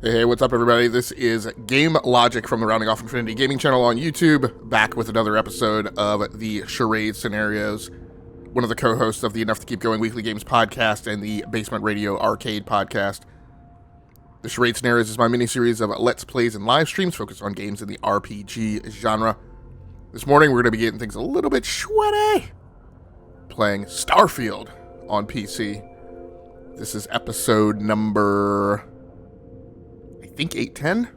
Hey, what's up, everybody? This is Game Logic from the Rounding Off Infinity Gaming channel on YouTube, back with another episode of the Charade Scenarios, one of the co-hosts of the Enough to Keep Going Weekly Games podcast and the Basement Radio Arcade podcast. The Charade Scenarios is my mini-series of Let's Plays and live streams focused on games in the RPG genre. This morning, we're going to be getting things a little bit sweaty, playing Starfield on PC. This is episode number, I think, 810?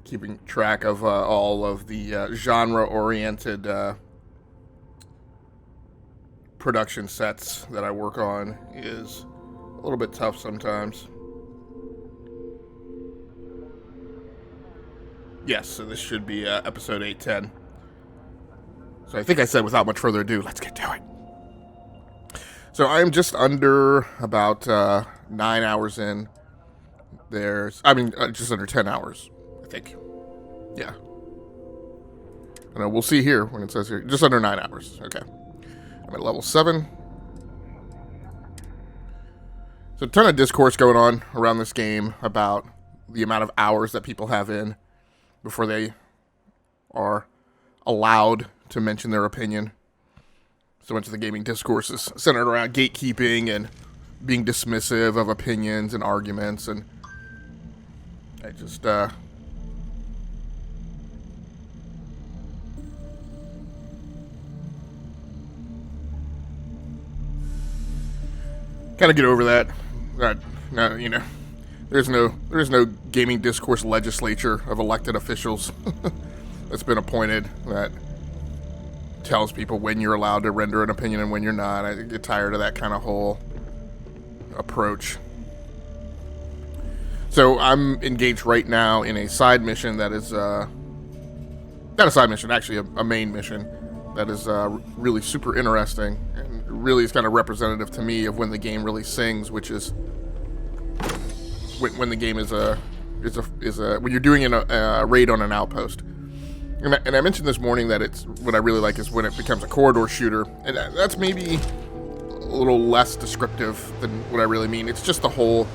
Keeping track of all of the genre-oriented production sets that I work on is a little bit tough sometimes. Yes, so this should be episode 810. So I think I said without much further ado, let's get to it. So I'm just under about 9 hours in. Just under 10 hours, I think. Yeah. I know, we'll see here when it says here. Just under 9 hours. Okay. I'm at level 7. So a ton of discourse going on around this game about the amount of hours that people have in before they are allowed to mention their opinion. So much of the gaming discourse is centered around gatekeeping and being dismissive of opinions and arguments, and I just kind of get over that. There's no gaming discourse legislature of elected officials that's been appointed that tells people when you're allowed to render an opinion and when you're not. I get tired of that kind of whole approach. So I'm engaged right now in a side mission that is not a side mission, actually a main mission that is really super interesting and really is kind of representative to me of when the game really sings, which is when the game is when you're doing a raid on an outpost. And I mentioned this morning that it's what I really like is when it becomes a corridor shooter, and that's maybe a little less descriptive than what I really mean. It's just the whole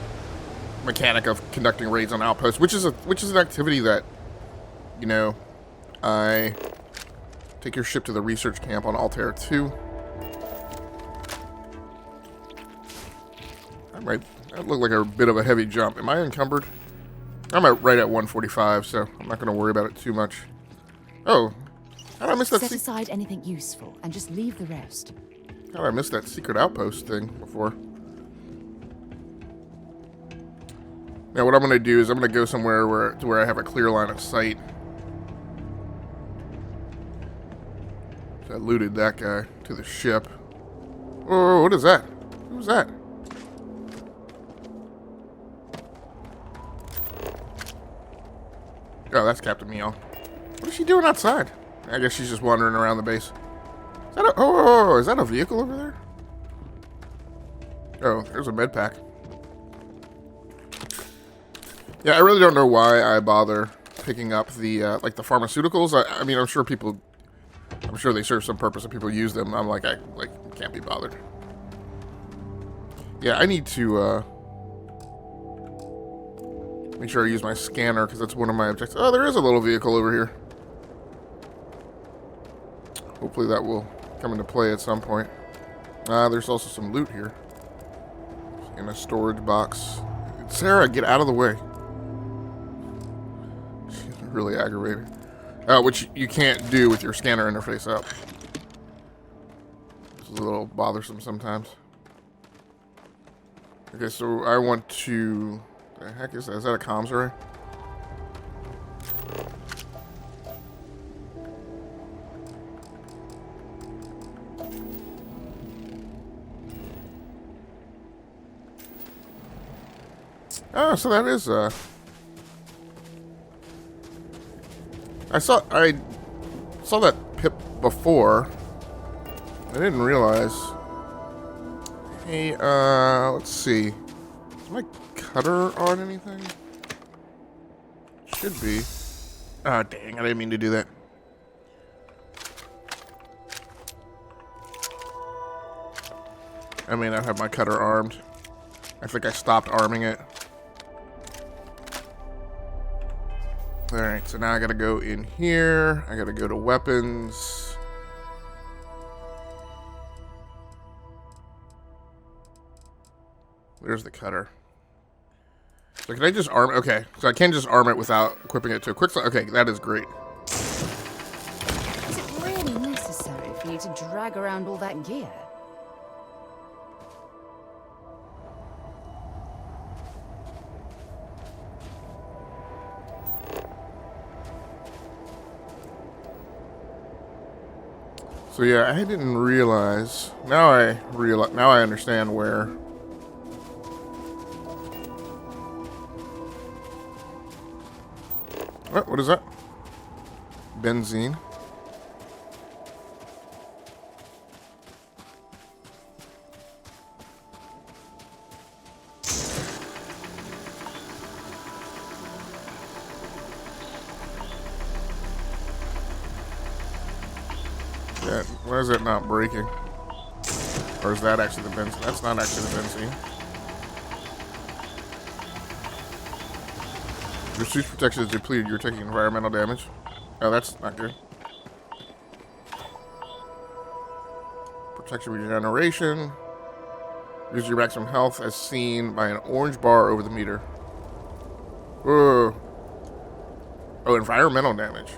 mechanic of conducting raids on outposts, which is an activity that, I take your ship to the research camp on Altair 2. That looked like a bit of a heavy jump. Am I encumbered? I'm right at 145, so I'm not going to worry about it too much. Oh, how did I miss that? Set aside anything useful and just leave the rest. How did I miss that secret outpost thing before? Now what I'm going to do is I'm going to go somewhere where I have a clear line of sight. So I looted that guy to the ship. Oh, what is that? Who's that? Oh, that's Captain Meow. What is she doing outside? I guess she's just wandering around the base. Is that is that a vehicle over there? Oh, there's a med pack. Yeah, I really don't know why I bother picking up the like the pharmaceuticals. I mean, I'm sure they serve some purpose and people use them. I'm like, I can't be bothered. Yeah, I need to make sure I use my scanner because that's one of my objectives. Oh, there is a little vehicle over here. Hopefully that will come into play at some point. There's also some loot here in a storage box. Sarah, get out of the way. She's really aggravated. Which you can't do with your scanner interface up. It's a little bothersome sometimes. Okay, so I want to... The heck is that? Is that a comms array? Oh, so that is I saw that pip before. I didn't realize. Hey, let's see. Is my cutter on anything? Should be. Ah, dang, I didn't mean to do that. I may not have my cutter armed. I think I stopped arming it. Alright, so now I gotta go in here. I gotta go to weapons. Where's the cutter? So can I just arm it? Okay, so I can just arm it without equipping it to a quick slot. Okay, that is great. Is it really necessary for you to drag around all that gear? So yeah, I didn't realize. Now I understand where. What is that? Benzene. Yeah, why is it not breaking? Or is that actually the benzene? That's not actually the benzene. Your suit's protection is depleted. You're taking environmental damage. Oh, that's not good. Protection regeneration. Use your maximum health as seen by an orange bar over the meter. Whoa. Oh, environmental damage.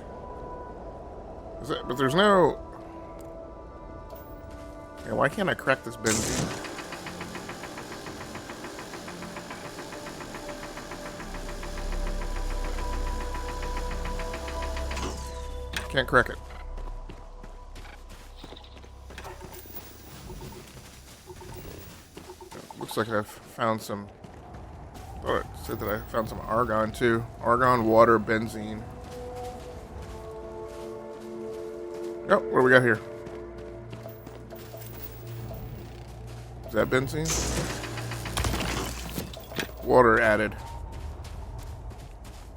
Is it, but there's no... Yeah, why can't I crack this benzene? Can't crack it. Looks like I've found some... Oh, it said that I found some argon too. Argon, water, benzene. Oh, what do we got here? Is that benzene? Water added.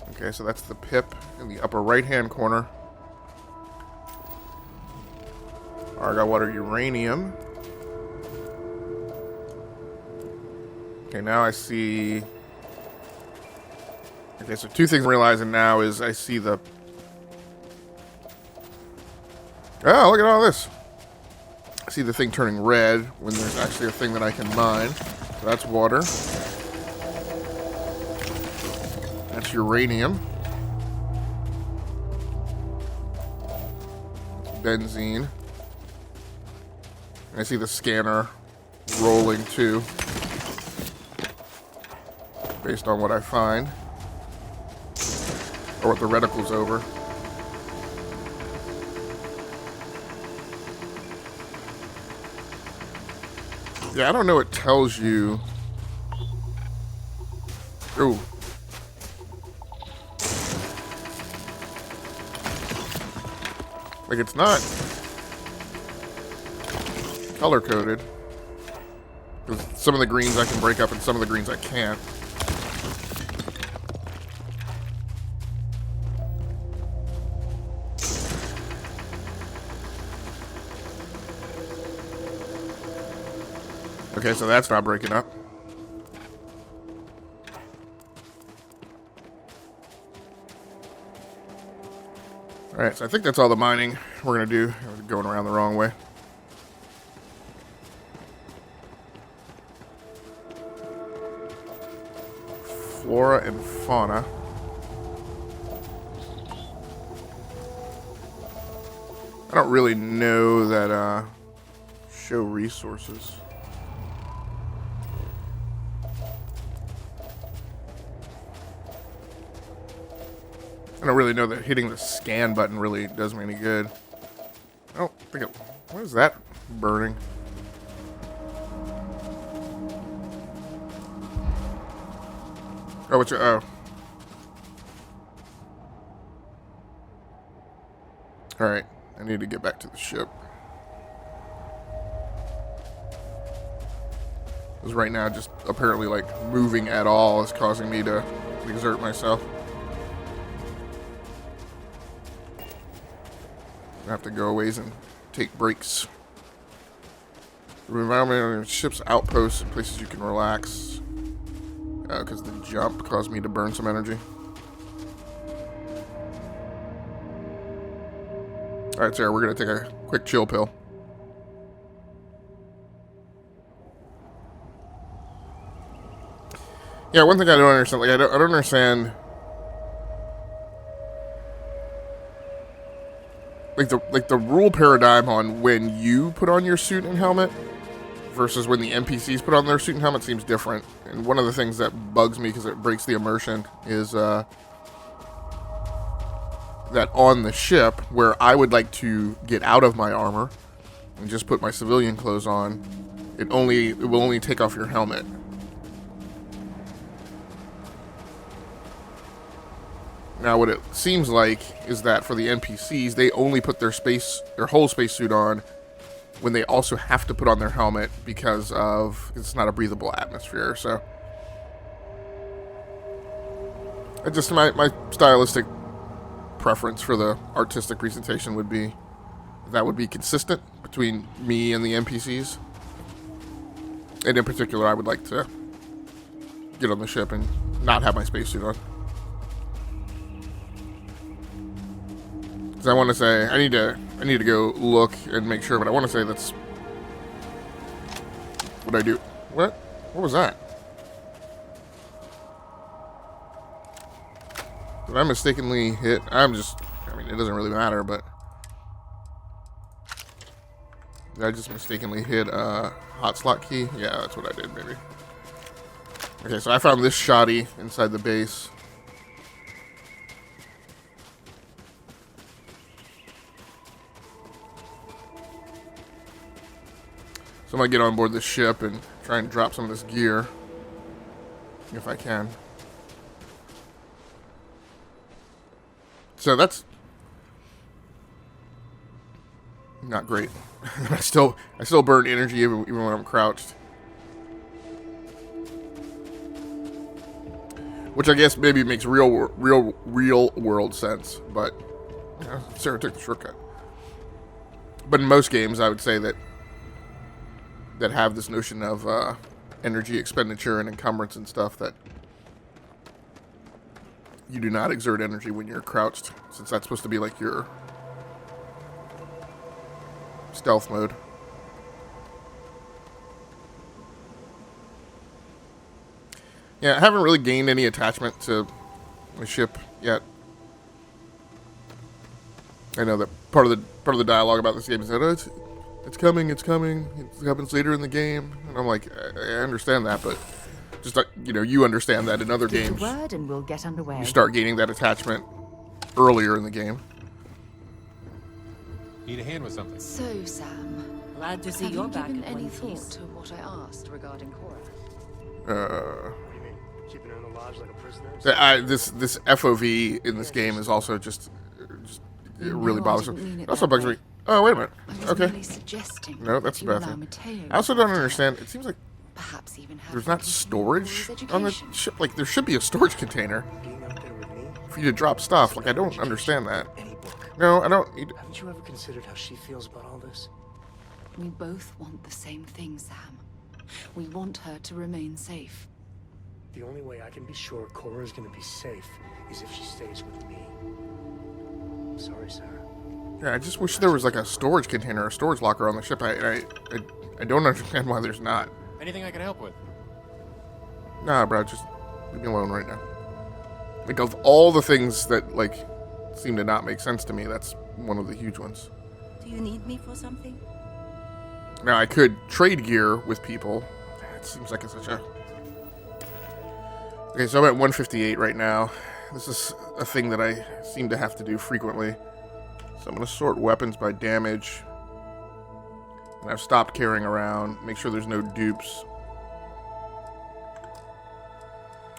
Okay, so that's the pip in the upper right-hand corner. Argon, water, uranium. Okay, now I see... Okay, so two things I'm realizing now is I see the... Oh, look at all this. I see the thing turning red when there's actually a thing that I can mine. So that's water. That's uranium. That's benzene. And I see the scanner rolling too, based on what I find. Or what the reticle's over. Yeah, I don't know what tells you. Ooh. Like, it's not color-coded. Some of the greens I can break up and some of the greens I can't. Okay, so that's not breaking up. Alright, so I think that's all the mining we're going to do. I'm going around the wrong way. Flora and fauna. I don't really know that, show resources. I don't really know that hitting the scan button really does me any good. I don't think it... What is that burning? Oh, what's your... Oh. Alright. I need to get back to the ship. Because right now, just apparently, like, moving at all is causing me to exert myself. I have to go a ways and take breaks. Environment on ship's outposts and places you can relax. Because the jump caused me to burn some energy. Alright, Sarah, we're going to take a quick chill pill. Yeah, one thing I don't understand, like, I don't understand... Like the rule paradigm on when you put on your suit and helmet versus when the NPCs put on their suit and helmet seems different. And one of the things that bugs me because it breaks the immersion is that on the ship where I would like to get out of my armor and just put my civilian clothes on, it will only take off your helmet. Now, what it seems like is that for the NPCs, they only put their whole spacesuit on when they also have to put on their helmet because it's not a breathable atmosphere. So, just my stylistic preference for the artistic presentation would be that would be consistent between me and the NPCs. And in particular, I would like to get on the ship and not have my spacesuit on. Because I want to say, I need to go look and make sure, but I want to say that's what I do. What? What was that? Did I mistakenly hit? I mean, it doesn't really matter, but did I just mistakenly hit a hot slot key? Yeah, that's what I did, maybe. Okay, so I found this shoddy inside the base. So I'm going to get on board the ship and try and drop some of this gear, if I can. So that's not great. I still burn energy even when I'm crouched. Which I guess maybe makes real world sense, but you know, Sarah took the shortcut. But in most games, I would say that have this notion of energy expenditure and encumbrance and stuff, that you do not exert energy when you're crouched, since that's supposed to be like your stealth mode. Yeah, I haven't really gained any attachment to my ship yet. I know that part of the dialogue about this game is that it's coming. It happens later in the game, and I'm like, I understand that, but just like, you know, you understand that in other games. Word and we'll get underway. You start gaining that attachment earlier in the game. Need a hand with something? So, Sam, Glad to see Have you're you back given at any Windforce. thought to what I asked regarding Cora? What do you mean? Keeping her in the lodge like a prisoner? This FOV in this game is also just it really No, I bothersome. didn't mean It it also that bugs way. me. Oh, wait a minute. I was Okay. merely suggesting No, that's that the you allow bathroom. Matteo I also don't look after understand. It seems like her. Perhaps even have there's her not continue storage his on the education. ship. Like, there should be a storage container Being out there with me? for you to drop stuff. Like, I don't understand that. Any book. No, I don't need... Haven't you ever considered how she feels about all this? We both want the same thing, Sam. We want her to remain safe. The only way I can be sure Cora is going to be safe is if she stays with me. I'm sorry, Sarah. Yeah, I just wish there was, like, a storage container, a storage locker on the ship. I don't understand why there's not. Anything I can help with? Nah, bro, just leave me alone right now. Like, of all the things that, like, seem to not make sense to me, that's one of the huge ones. Do you need me for something? Now, I could trade gear with people. It seems like it's such a... Okay, so I'm at 158 right now. This is a thing that I seem to have to do frequently. So I'm going to sort weapons by damage. And I've stopped carrying around. Make sure there's no dupes.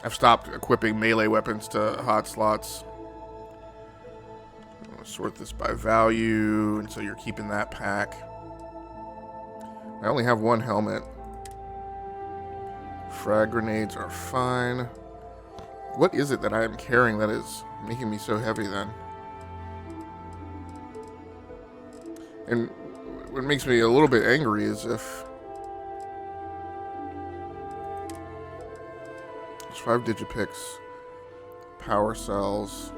I've stopped equipping melee weapons to hot slots. I'm going to sort this by value, and so you're keeping that pack. I only have one helmet. Frag grenades are fine. What is it that I am carrying that is making me so heavy then? And what makes me a little bit angry is if... There's 5 digipicks. Power cells.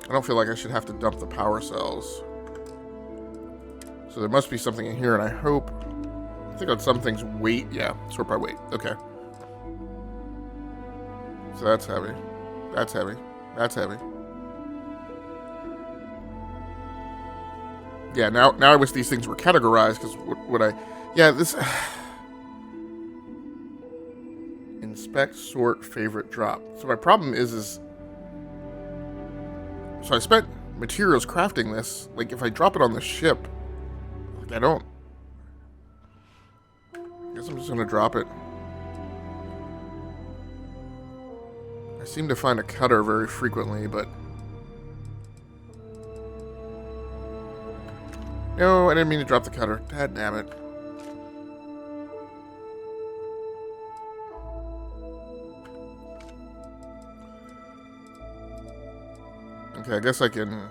I don't feel like I should have to dump the power cells. So there must be something in here, and I hope... I think on some things, weight. Yeah, sort by weight. Okay. So that's heavy. That's heavy. That's heavy. Yeah, now I wish these things were categorized, because what I... Yeah, this... Inspect, sort, favorite, drop. So my problem is... So I spent materials crafting this. Like, if I drop it on the ship... Like, I don't... I guess I'm just gonna drop it. I seem to find a cutter very frequently, but... No, I didn't mean to drop the cutter. Dad damn it. Okay, I guess I can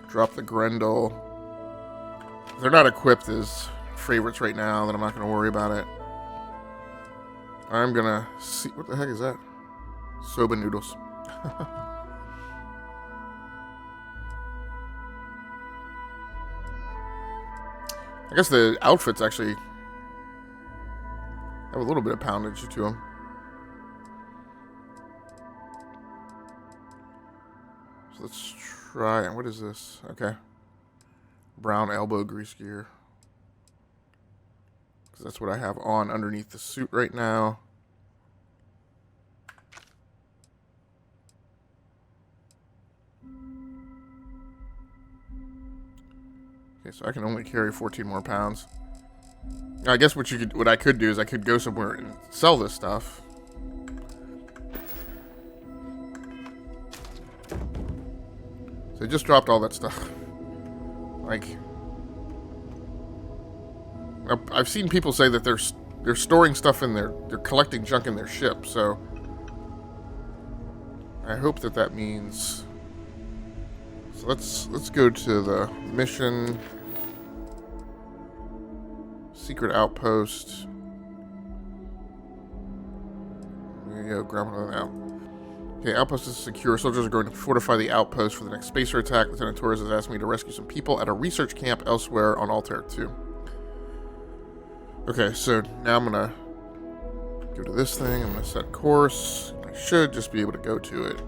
drop the Grendel. They're not equipped as favorites right now, then I'm not going to worry about it. I'm going to see... What the heck is that? Soba noodles. I guess the outfits actually have a little bit of poundage to them. So let's try... What is this? Okay. Brown elbow grease gear. Because that's what I have on underneath the suit right now. Okay, so I can only carry 14 more pounds. Now, I guess what I could do is I could go somewhere and sell this stuff. So I just dropped all that stuff. Like, I've seen people say that they're storing stuff in they're collecting junk in their ship. So I hope that means. So let's go to the mission. Secret outpost. There you go, grab one now. Okay, outpost is secure. Soldiers are going to fortify the outpost for the next spacer attack. Lieutenant Torres has asked me to rescue some people at a research camp elsewhere on Altair 2. Okay, so now I'm gonna go to this thing. I'm gonna set course. I should just be able to go to it.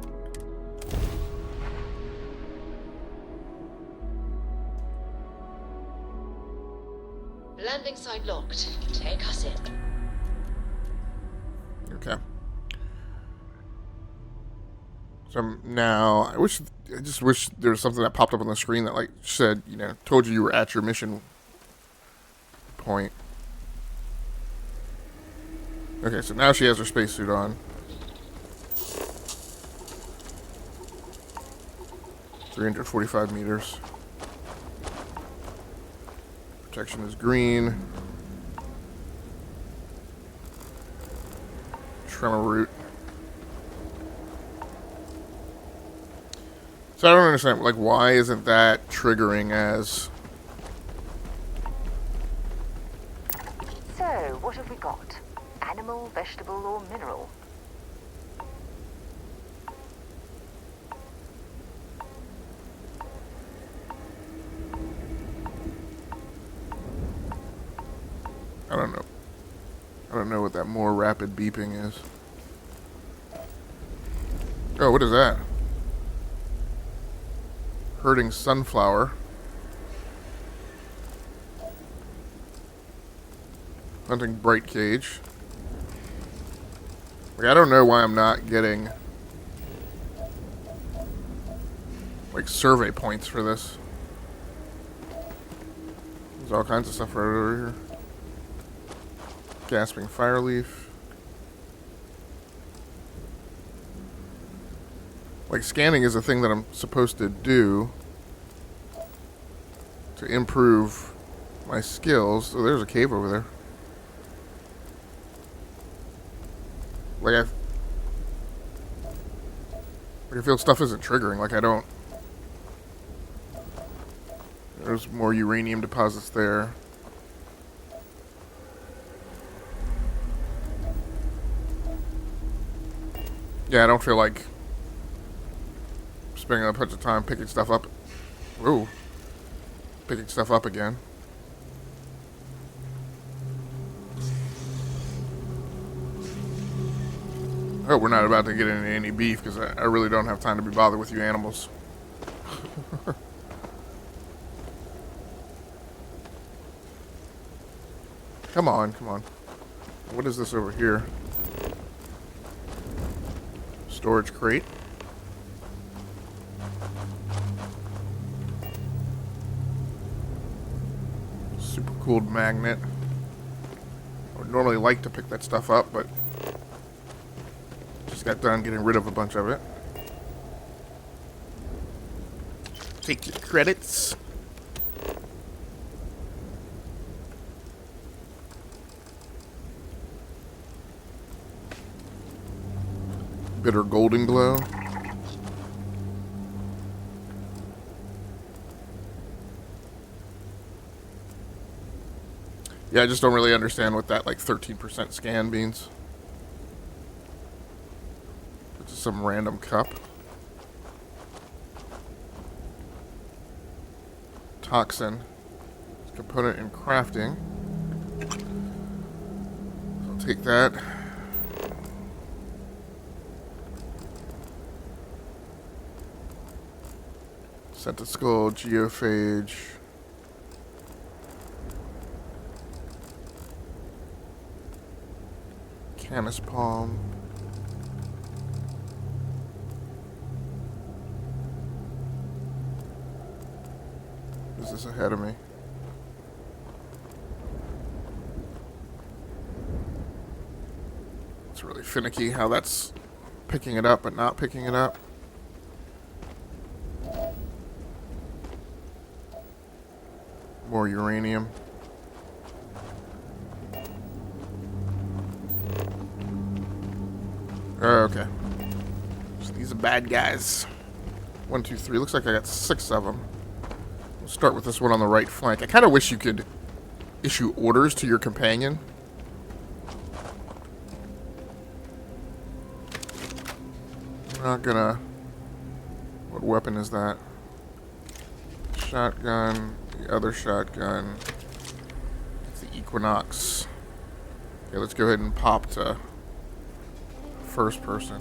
Landing site locked. Take us in. Okay. So now, I just wish there was something that popped up on the screen that like said, you know, told you were at your mission point. Okay, so now she has her spacesuit on. 345 meters. Protection is green. Tremor root. So I don't understand, like, why isn't that triggering as... So, what have we got? Animal, vegetable, or mineral? I don't know. I don't know what that more rapid beeping is. Oh, what is that? Herding sunflower. Hunting bright cage. Like, I don't know why I'm not getting like survey points for this. There's all kinds of stuff right over here. Gasping fireleaf. Like, scanning is a thing that I'm supposed to do to improve my skills. Oh, there's a cave over there. Like, I feel stuff isn't triggering. Like, I don't... There's more uranium deposits there. Yeah, I don't feel like spending a bunch of time picking stuff up. Ooh. Picking stuff up again. I hope we're not about to get into any beef, because I really don't have time to be bothered with you animals. Come on, come on. What is this over here? Storage crate. Super cooled magnet. I would normally like to pick that stuff up, but just got done getting rid of a bunch of it. Take your credits. Bitter golden glow. Yeah, I just don't really understand what that, like, 13% scan means. It's just some random cup. Toxin. Component in crafting. I'll take that. Scented skull, geophage. Camas palm. What is this ahead of me? It's really finicky how that's picking it up but not picking it up. More uranium. Oh, okay. So these are bad guys. 1, 2, 3. Looks like I got 6 of them. We'll start with this one on the right flank. I kind of wish you could issue orders to your companion. I'm not gonna... What weapon is that? Shotgun. The other shotgun. It's the Equinox. Okay, let's go ahead and pop to first person.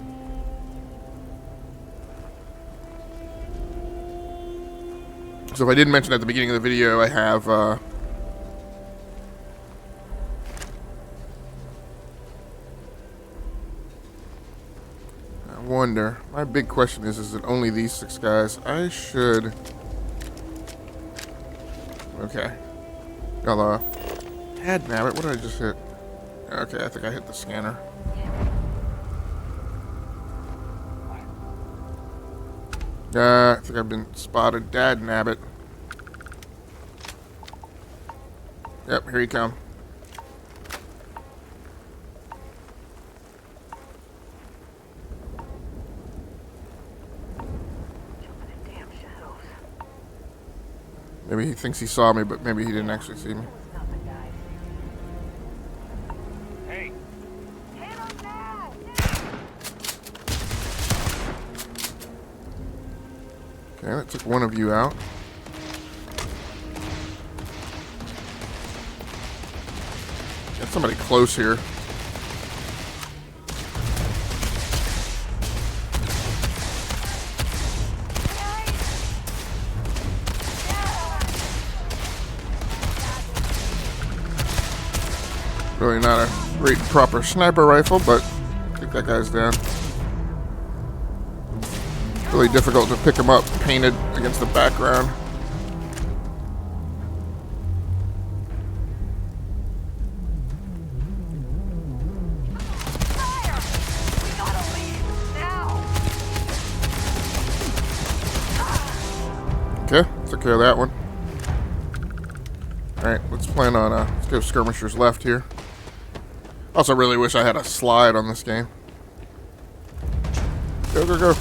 So if I didn't mention at the beginning of the video, I have I wonder My big question is it only these 6 guys? I should... Okay. Dadnabbit, what did I just hit? Okay, I think I hit the scanner. I think I've been spotted. Dadnabbit. Yep, here you come. Maybe he thinks he saw me, but maybe he didn't actually see me. Hey. Okay, that took one of you out. Got somebody close here. Really not a great proper sniper rifle, but I think that guy's down. Really difficult to pick him up painted against the background. Okay, took care of that one. Alright, let's plan on, let's go skirmishers left here. Also really wish I had a slide on this game. Go, go, go.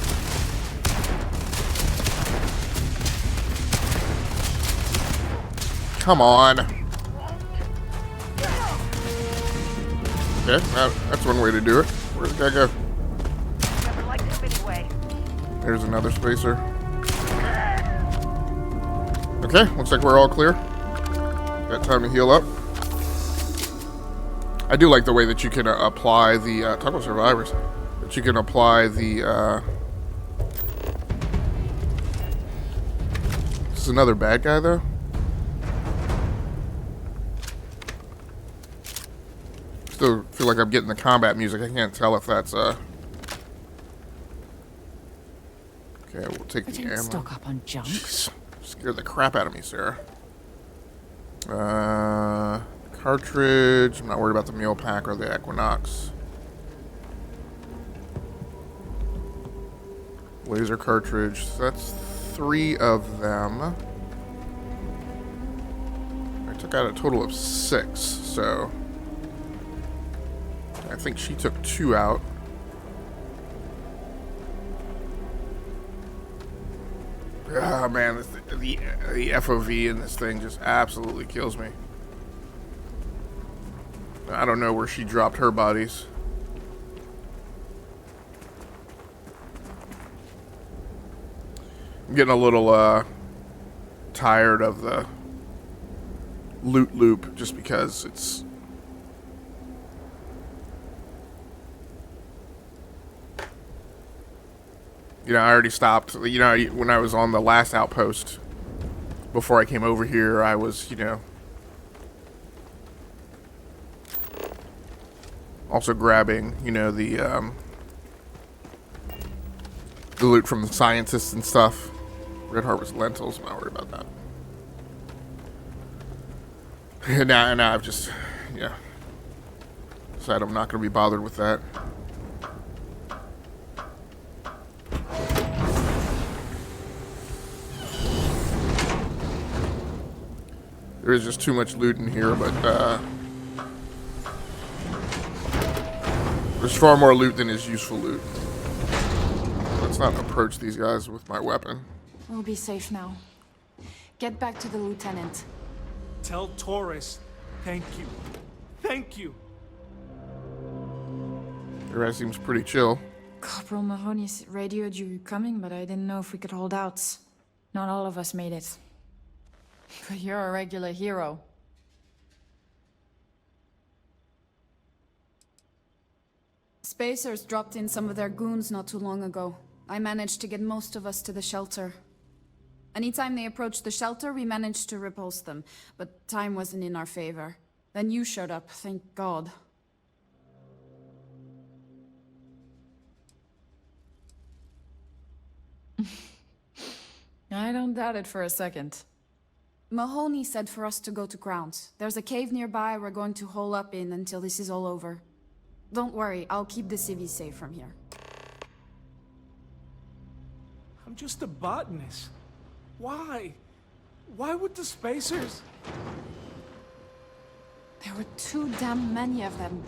Come on. Okay, that's one way to do it. Where'd the guy go? Never liked him anyway. There's another spacer. Okay, looks like we're all clear. Got time to heal up. I do like the way that you can apply the, talk about survivors, that you can apply the, this is another bad guy though. Still feel like I'm getting the combat music. I can't tell if that's, okay, we'll take the ammo. Stock up on junk. Jeez, scared the crap out of me, Sarah. Cartridge. I'm not worried about the mule pack or the Equinox. Laser cartridge. So that's 3 of them. I took out a total of 6, so I think she took 2 out. Ah, man, the FOV in this thing just absolutely kills me. I don't know where she dropped her bodies. I'm getting a little tired of the loot loop just because it's... You know, I already stopped. You know, when I was on the last outpost, before I came over here, I was, you know, also grabbing, you know, the loot from the scientists and stuff. Red Harvest lentils, I'm not worried about that. And now I've just, yeah, decided I'm not going to be bothered with that. There is just too much loot in here, but there's far more loot than is useful loot. Let's not approach these guys with my weapon. We'll be safe now. Get back to the lieutenant. Tell Torres, thank you. Thank you. The guy seems pretty chill. Corporal Mahoney radioed you coming, but I didn't know if we could hold out. Not all of us made it. But you're a regular hero. Spacers dropped in some of their goons not too long ago. I managed to get most of us to the shelter. Anytime they approached the shelter, we managed to repulse them, but time wasn't in our favor. Then you showed up, thank God. I don't doubt it for a second. Mahoney said for us to go to ground. There's a cave nearby we're going to hole up in until this is all over. Don't worry, I'll keep the civvies safe from here. I'm just a botanist. Why? Why would the spacers... There were too damn many of them.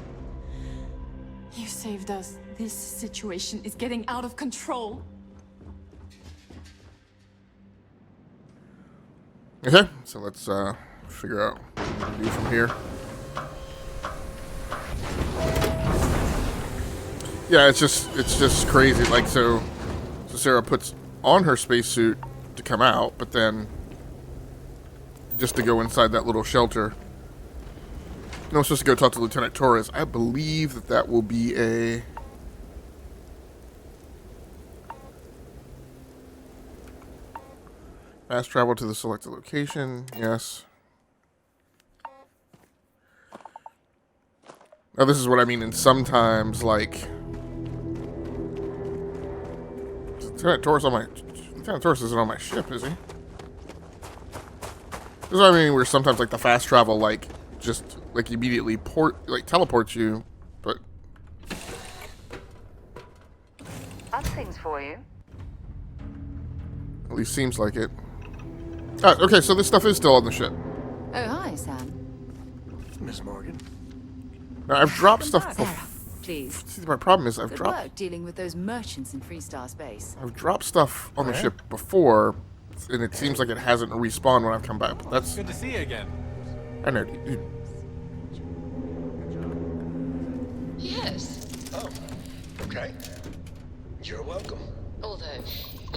You saved us. This situation is getting out of control. Okay, so let's figure out what to do from here. Yeah, it's just crazy. Like, so Sarah puts on her spacesuit to come out, but then just to go inside that little shelter. No, I'm supposed to go talk to Lieutenant Torres. I believe that will be a... Fast travel to the selected location. Yes. Now, this is what I mean. And sometimes, like... Lieutenant Torres isn't on my ship, is he? This is what I mean, where sometimes, like, the fast travel, like, just, like, immediately teleports you, but... Other things for you. At least seems like it. Ah, okay, so this stuff is still on the ship. Oh, hi, Sam. Miss Morgan. Now, I've dropped stuff Sarah, please. See, my problem is I've Good dropped... work dealing with those merchants in Freestar Space. I've dropped stuff on the ship before, and it seems like it hasn't respawned when I've come back. But that's Good to see you again. I know, dude. Yes, Oh, okay. You're welcome. although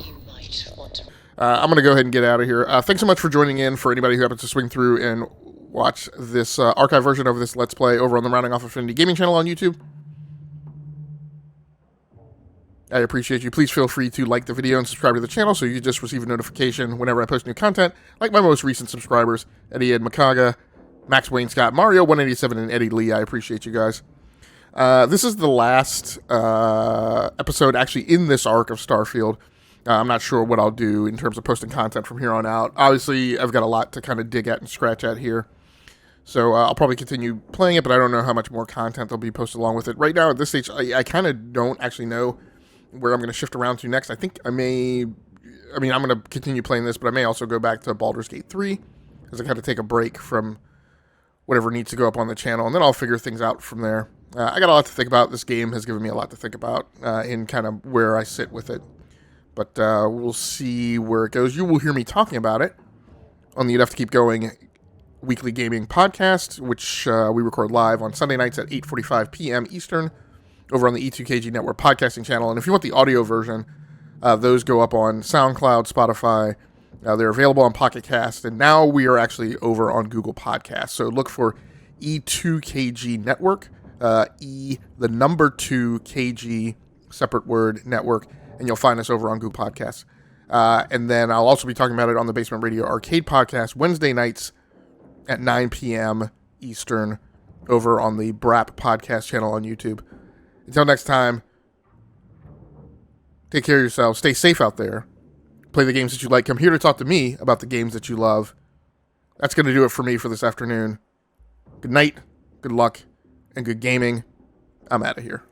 you might want to. I'm going to go ahead and get out of here. Thanks so much for joining in. For anybody who happens to swing through and watch this archive version of this Let's Play over on the Rounding Off Infinity Gaming channel on YouTube, I appreciate you. Please feel free to like the video and subscribe to the channel so you just receive a notification whenever I post new content, like my most recent subscribers, Eddie Ed Makaga, Max Wayne Scott, Mario187, and Eddie Lee. I appreciate you guys. This is the last episode actually in this arc of Starfield. I'm not sure what I'll do in terms of posting content from here on out. Obviously, I've got a lot to kind of dig at and scratch at here. So I'll probably continue playing it, but I don't know how much more content there'll be posted along with it. Right now, at this stage, I kind of don't actually know where I'm going to shift around to next. I think I'm going to continue playing this, but I may also go back to Baldur's Gate 3, because I kind of take a break from whatever needs to go up on the channel, and then I'll figure things out from there. I got a lot to think about. This game has given me a lot to think about in kind of where I sit with it. But we'll see where it goes. You will hear me talking about it on the Enough to Keep Going weekly gaming podcast, which we record live on Sunday nights at 8:45 p.m. Eastern over on the E2KG Network podcasting channel. And if you want the audio version, those go up on SoundCloud, Spotify. They're available on Pocket Cast. And now we are actually over on Google Podcasts. So look for E2KG Network, the number 2 KG, separate word, network. And you'll find us over on Google Podcasts. And then I'll also be talking about it on the Basement Radio Arcade Podcast Wednesday nights at 9 p.m. Eastern over on the BRAP Podcast channel on YouTube. Until next time, take care of yourselves. Stay safe out there. Play the games that you like. Come here to talk to me about the games that you love. That's going to do it for me for this afternoon. Good night, good luck, and good gaming. I'm out of here.